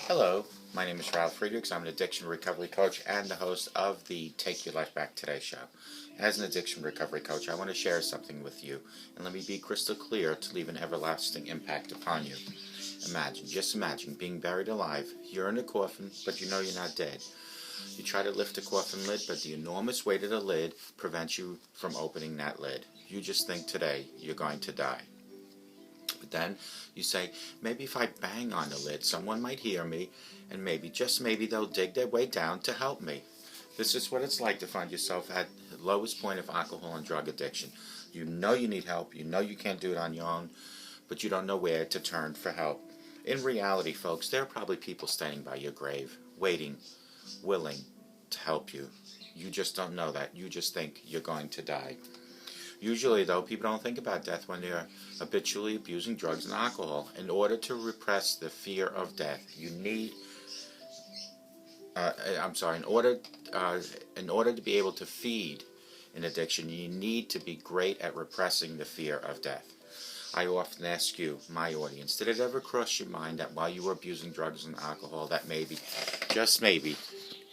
Hello, my name is Ralf Friedrichs. I'm an addiction recovery coach and the host of the Take Your Life Back Today show. As an addiction recovery coach, I want to share something with you, and let me be crystal clear to leave an everlasting impact upon you. Just imagine being buried alive. You're in a coffin, but you know you're not dead. You try to lift the coffin lid, but the enormous weight of the lid prevents you from opening that lid. You just think today you're going to die. But then you say, maybe if I bang on the lid, someone might hear me, and maybe, just maybe, they'll dig their way down to help me. This is what it's like to find yourself at the lowest point of alcohol and drug addiction. You know you need help, you know you can't do it on your own, but you don't know where to turn for help. In reality, folks, there are probably people standing by your grave, waiting, willing to help you. You just don't know that. You just think you're going to die. Usually, though, people don't think about death when they're habitually abusing drugs and alcohol. In order to repress the fear of death, you need, in order to be able to feed an addiction, you need to be great at repressing the fear of death. I often ask you, my audience, did it ever cross your mind that while you were abusing drugs and alcohol, that maybe, just maybe,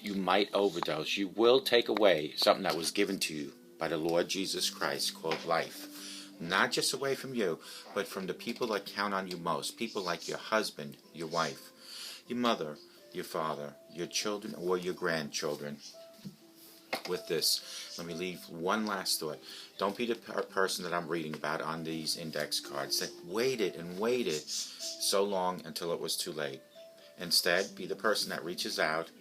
you might overdose? You will take away something that was given to you by the Lord Jesus Christ, called life. Not just away from you, but from the people that count on you most. People like your husband, your wife, your mother, your father, your children, or your grandchildren. With this, let me leave one last thought. Don't be the person that I'm reading about on these index cards that waited and waited so long until it was too late. Instead, be the person that reaches out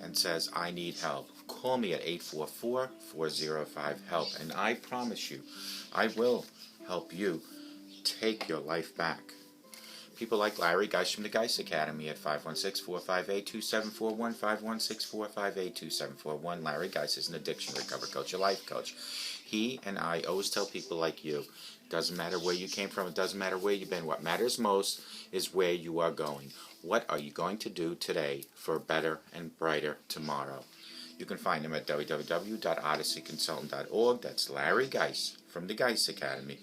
and says, I need help. Call me at 844-405-HELP, and I promise you, I will help you take your life back. People like Larry Geis from the Geis Academy at 516-458-2741, 516-458-2741. Larry Geis is an addiction recovery coach, a life coach. He and I always tell people like you, doesn't matter where you came from, it doesn't matter where you've been. What matters most is where you are going. What are you going to do today for a better and brighter tomorrow? You can find him at www.odysseyconsultant.org. That's Larry Geis from the Geis Academy.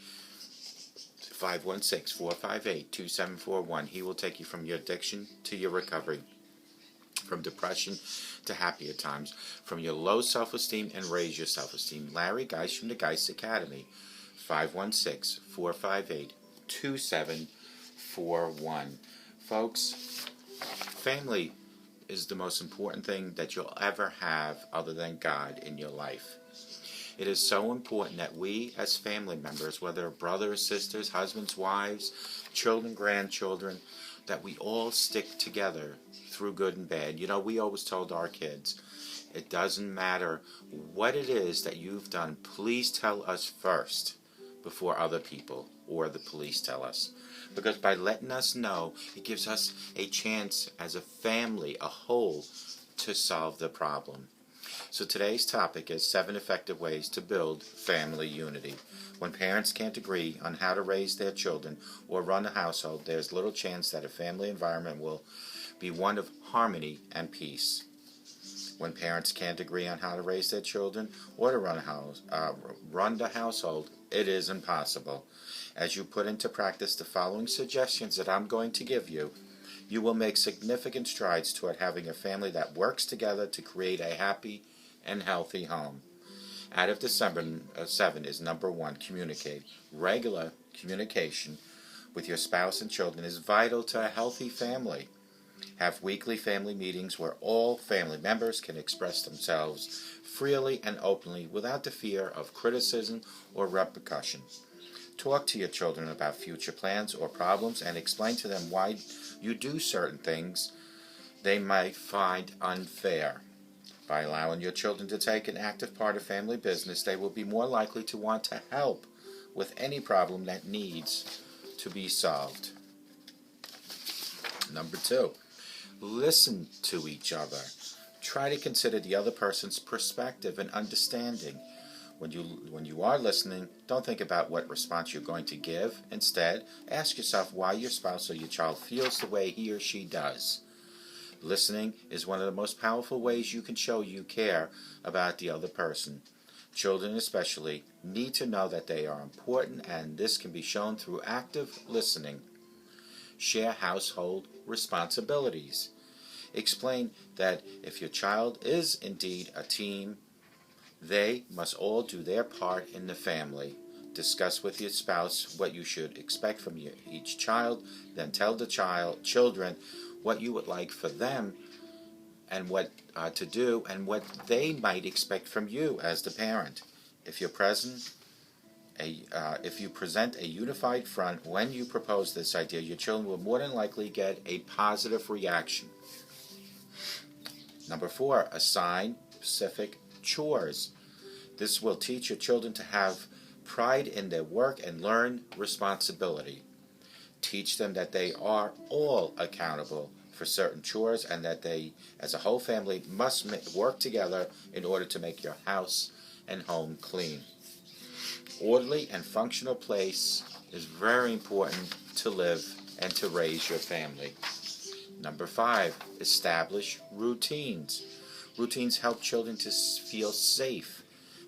516-458-2741. He will take you from your addiction to your recovery, from depression to happier times, from your low self-esteem and raise your self-esteem. Larry Geis from the Geis Academy. 516-458-2741. Folks, family is the most important thing that you'll ever have other than God in your life. It is so important that we as family members, whether brothers, sisters, husbands, wives, children, grandchildren, that we all stick together through good and bad. You know, we always told our kids, it doesn't matter what it is that you've done, please tell us first before other people or the police tell us. Because by letting us know, it gives us a chance as a family, a whole, to solve the problem. So today's topic is 7 effective ways to build family unity. When parents can't agree on how to raise their children or run a household, there's little chance that a family environment will be one of harmony and peace. When parents can't agree on how to raise their children or to run the household, it is impossible. As you put into practice the following suggestions that I'm going to give you, you will make significant strides toward having a family that works together to create a happy and healthy home. Out of the 7 is number 1, communicate. Regular communication with your spouse and children is vital to a healthy family. Have weekly family meetings where all family members can express themselves freely and openly without the fear of criticism or repercussion. Talk to your children about future plans or problems and explain to them why you do certain things they might find unfair. By allowing your children to take an active part of family business, they will be more likely to want to help with any problem that needs to be solved. Number 2, listen to each other. Try to consider the other person's perspective and understanding. When you are listening, don't think about what response you're going to give. Instead, ask yourself why your spouse or your child feels the way he or she does. Listening is one of the most powerful ways you can show you care about the other person. Children especially need to know that they are important, and this can be shown through active listening. Share household responsibilities. Explain that if your child is indeed a team, they must all do their part in the family. Discuss with your spouse what you should expect from each child. Then tell the children what you would like for them and what to do and what they might expect from you as the parent. If you present a unified front when you propose this idea, your children will more than likely get a positive reaction. Number 4, assign specific chores. This will teach your children to have pride in their work and learn responsibility. Teach them that they are all accountable for certain chores and that they, as a whole family, must work together in order to make your house and home clean. Orderly and functional place is very important to live and to raise your family. Number 5, establish routines. Routines help children to feel safe.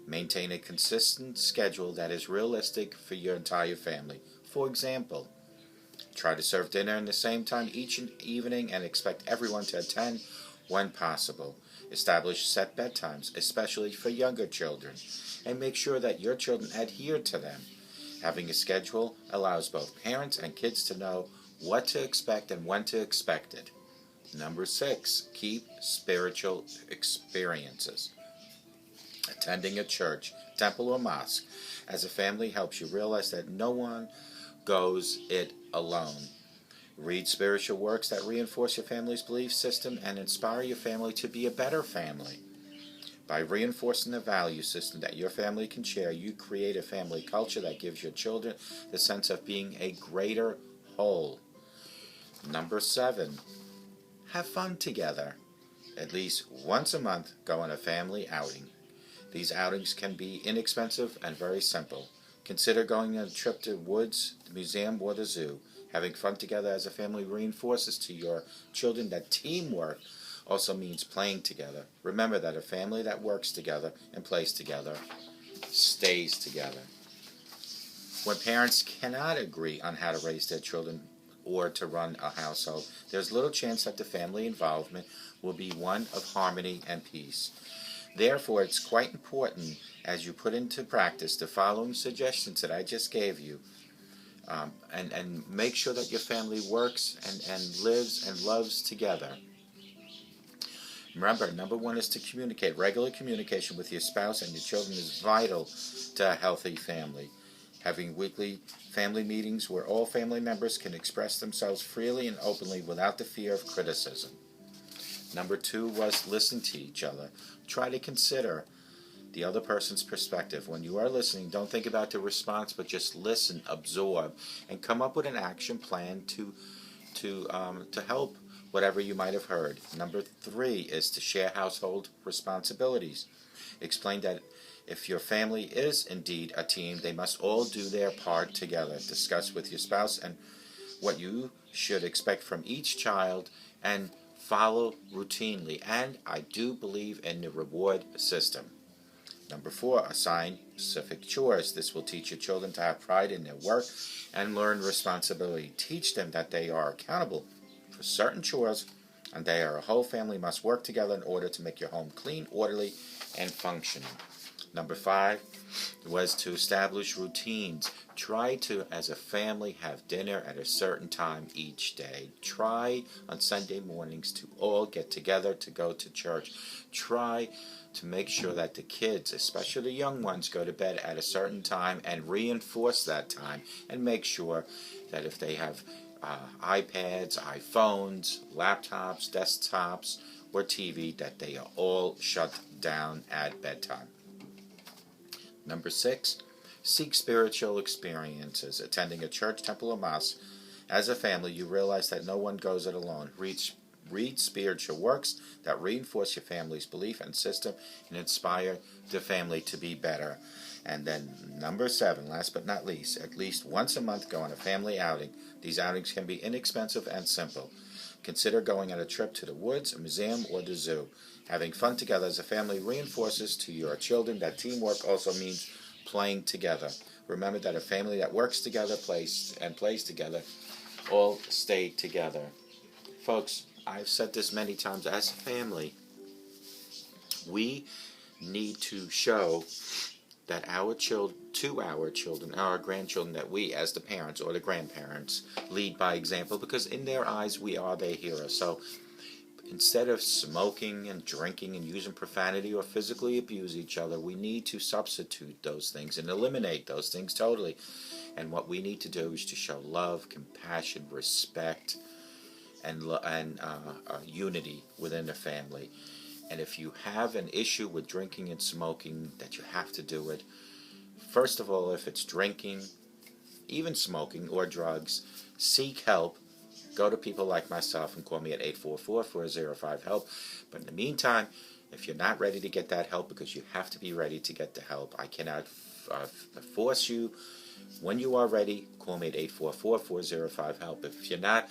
Maintain a consistent schedule that is realistic for your entire family. For example, try to serve dinner in the same time each evening and expect everyone to attend when possible. Establish set bedtimes, especially for younger children, and make sure that your children adhere to them. Having a schedule allows both parents and kids to know what to expect and when to expect it. Number 6, keep spiritual experiences. Attending a church, temple, or mosque as a family helps you realize that no one goes it alone. Read spiritual works that reinforce your family's belief system and inspire your family to be a better family. By reinforcing the value system that your family can share, you create a family culture that gives your children the sense of being a greater whole. Number 7, have fun together. At least once a month, go on a family outing. These outings can be inexpensive and very simple. Consider going on a trip to the woods, the museum, or the zoo. Having fun together as a family reinforces to your children that teamwork also means playing together. Remember that a family that works together and plays together stays together. When parents cannot agree on how to raise their children or to run a household, there's little chance that the family involvement will be one of harmony and peace. Therefore, it's quite important as you put into practice the following suggestions that I just gave you, and make sure that your family works and lives and loves together. Remember, number 1 is to communicate. Regular communication with your spouse and your children is vital to a healthy family. Having weekly family meetings where all family members can express themselves freely and openly without the fear of criticism. Number 2 was listen to each other. Try to consider the other person's perspective. When you are listening, don't think about the response, but just listen, absorb, and come up with an action plan to help whatever you might have heard. Number 3 is to share household responsibilities. Explain that if your family is indeed a team, they must all do their part together. Discuss with your spouse and what you should expect from each child and follow routinely. And I do believe in the reward system. Number 4, assign specific chores. This will teach your children to have pride in their work and learn responsibility. Teach them that they are accountable for certain chores and they are a whole family must work together in order to make your home clean, orderly, and functioning. Number 5 was to establish routines. Try to, as a family, have dinner at a certain time each day. Try on Sunday mornings to all get together to go to church. Try to make sure that the kids, especially the young ones, go to bed at a certain time and reinforce that time. And make sure that if they have iPads, iPhones, laptops, desktops, or TV, that they are all shut down at bedtime. Number 6, seek spiritual experiences. Attending a church, temple, or mosque. As a family, you realize that no one goes it alone. Read spiritual works that reinforce your family's belief and system and inspire the family to be better. And then number 7, last but not least, at least once a month go on a family outing. These outings can be inexpensive and simple. Consider going on a trip to the woods, a museum, or the zoo. Having fun together as a family reinforces to your children that teamwork also means playing together. Remember that a family that works together, plays together, all stay together. Folks, I've said this many times, as a family, we need to show that to our children, our grandchildren, that we as the parents or the grandparents lead by example, because in their eyes we are their heroes. So instead of smoking and drinking and using profanity or physically abuse each other, we need to substitute those things and eliminate those things totally. And what we need to do is to show love, compassion, respect, and unity within the family. And if you have an issue with drinking and smoking, that you have to do it, first of all, if it's drinking, even smoking or drugs, seek help. Go to people like myself and call me at 844-405-HELP. But in the meantime, if you're not ready to get that help, because you have to be ready to get the help, I cannot force you. When you are ready, call me at 844-405-HELP. If you're not,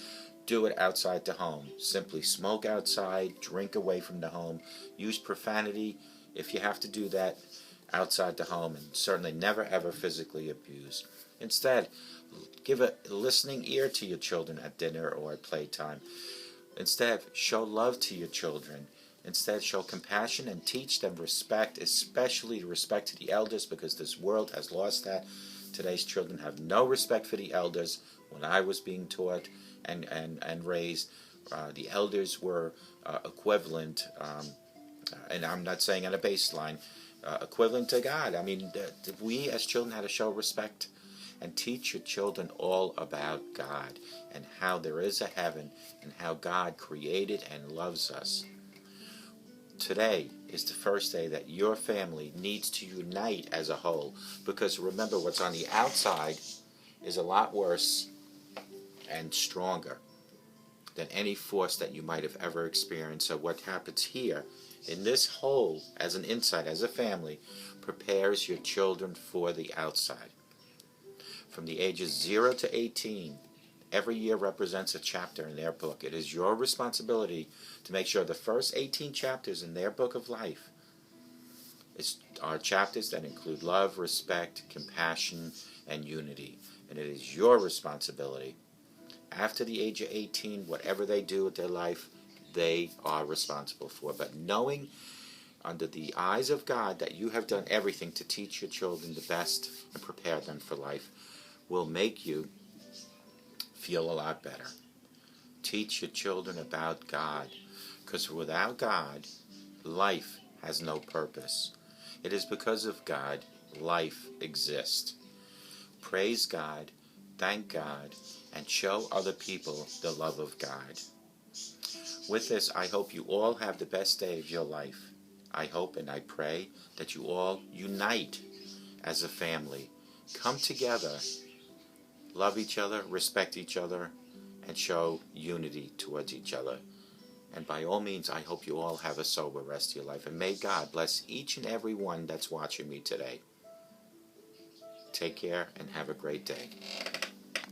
do it outside the home. Simply smoke outside, drink away from the home, use profanity if you have to do that outside the home, and certainly never ever physically abuse. Instead, give a listening ear to your children at dinner or at playtime. Instead, show love to your children. Instead, show compassion and teach them respect, especially respect to the elders, because this world has lost that. Today's children have no respect for the elders. When I was being taught and raised, the elders were equivalent, and I'm not saying on a baseline, equivalent to God. I mean, we as children had to show respect and teach your children all about God and how there is a heaven and how God created and loves us. Today is the first day that your family needs to unite as a whole, because remember, what's on the outside is a lot worse and stronger than any force that you might have ever experienced. So what happens here in this whole, as an inside, as a family, prepares your children for the outside. From the ages 0 to 18, every year represents a chapter in their book. It is your responsibility to make sure the first 18 chapters in their book of life are chapters that include love, respect, compassion, and unity. And it is your responsibility. After the age of 18, whatever they do with their life, they are responsible for. But knowing under the eyes of God that you have done everything to teach your children the best and prepare them for life will make you feel a lot better. Teach your children about God, because without God, life has no purpose. It is because of God life exists. Praise God, thank God, and show other people the love of God. With this, I hope you all have the best day of your life. I hope and I pray that you all unite as a family. Come together, love each other, respect each other, and show unity towards each other. And by all means, I hope you all have a sober rest of your life. And may God bless each and every one that's watching me today. Take care and have a great day.